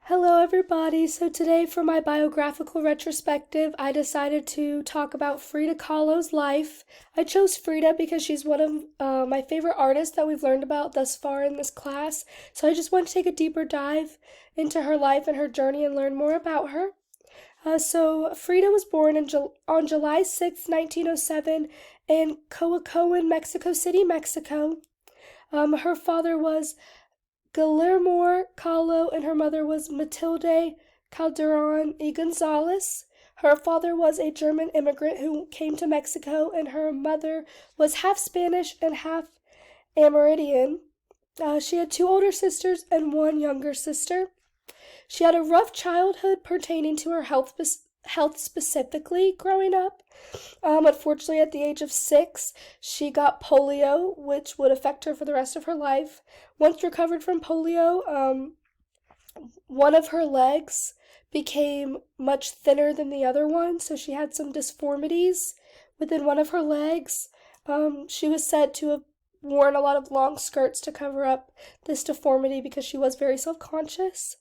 Hello, everybody. So, today for my biographical retrospective, I decided to talk about Frida Kahlo's life. I chose Frida because she's one of my favorite artists that we've learned about thus far in this class. So, I just want to take a deeper dive into her life and her journey and learn more about her. Frida was born on July 6th, 1907, in Coacoan, Mexico City, Mexico. Her father was Guillermo Kahlo, and her mother was Matilde Calderon y Gonzalez. Her father was a German immigrant who came to Mexico, and her mother was half Spanish and half Amerindian. She had two older sisters and one younger sister. She had a rough childhood pertaining to her health specifically growing up. Unfortunately, at the age of 6, she got polio, which would affect her for the rest of her life. Once recovered from polio, one of her legs became much thinner than the other one, so she had some disformities within one of her legs. She was said to have worn a lot of long skirts to cover up this deformity because she was very self-conscious.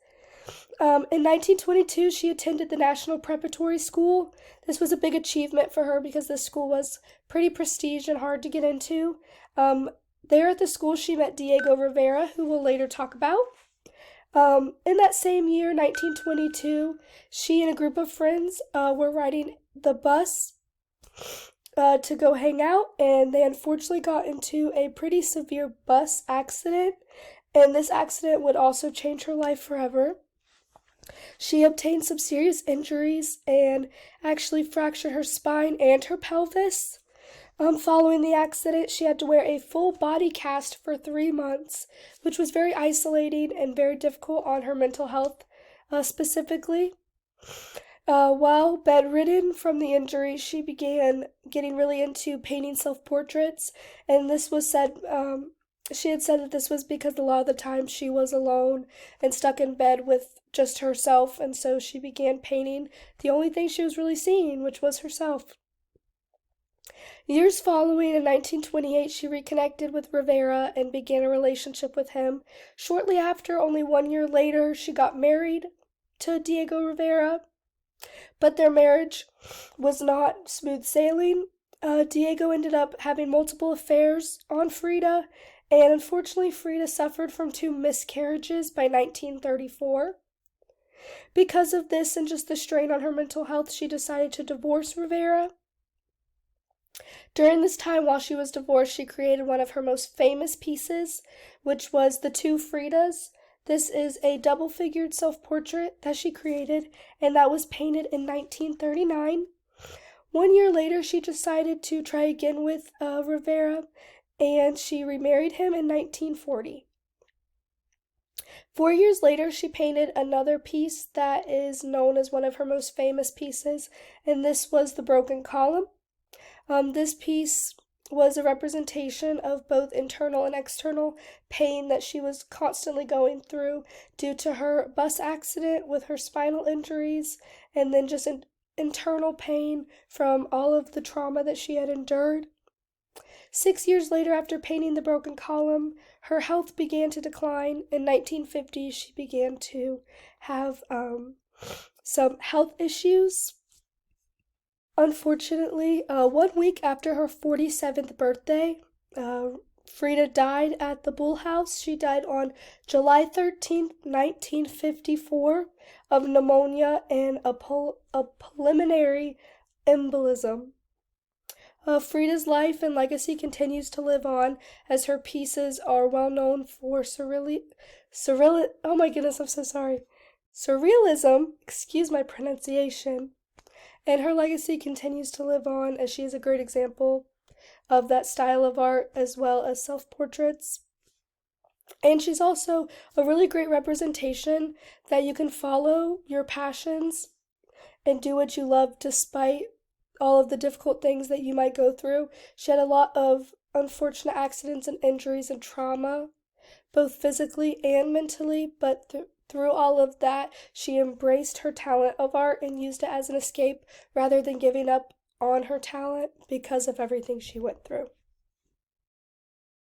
In 1922, she attended the National Preparatory School. This was a big achievement for her because this school was pretty prestiged and hard to get into. There at the school, she met Diego Rivera, who we'll later talk about. In that same year, 1922, she and a group of friends were riding the bus to go hang out, and they unfortunately got into a pretty severe bus accident, and this accident would also change her life forever. She obtained some serious injuries and actually fractured her spine and her pelvis. Following the accident, she had to wear a full body cast for 3 months, which was very isolating and very difficult on her mental health specifically. While bedridden from the injury, she began getting really into painting self-portraits, and this was said she had said that this was because a lot of the time she was alone and stuck in bed with just herself, and so she began painting the only thing she was really seeing, which was herself. Years following, in 1928, she reconnected with Rivera and began a relationship with him. Shortly after, only 1 year later, she got married to Diego Rivera, but their marriage was not smooth sailing. Diego ended up having multiple affairs on Frida, and unfortunately, Frida suffered from 2 miscarriages by 1934. Because of this and just the strain on her mental health, she decided to divorce Rivera. During this time, while she was divorced, she created one of her most famous pieces, which was the Two Fridas. This is a double-figured self-portrait that she created, and that was painted in 1939. 1 year later, she decided to try again with Rivera, and she remarried him in 1940. 4 years later, she painted another piece that is known as one of her most famous pieces, and this was The Broken Column. This piece was a representation of both internal and external pain that she was constantly going through due to her bus accident with her spinal injuries, and then just internal pain from all of the trauma that she had endured. 6 years later, after painting The Broken Column, her health began to decline. In 1950, she began to have some health issues. Unfortunately, 1 week after her 47th birthday, Frida died at the Bull House. She died on July 13th, 1954, of pneumonia and a pulmonary embolism. Frida's life and legacy continues to live on as her pieces are well known for oh my goodness, I'm so sorry. Surrealism, excuse my pronunciation. And her legacy continues to live on as she is a great example of that style of art as well as self-portraits. And she's also a really great representation that you can follow your passions and do what you love despite all of the difficult things that you might go through. She had a lot of unfortunate accidents and injuries and trauma, both physically and mentally, but through all of that, she embraced her talent of art and used it as an escape rather than giving up on her talent because of everything she went through.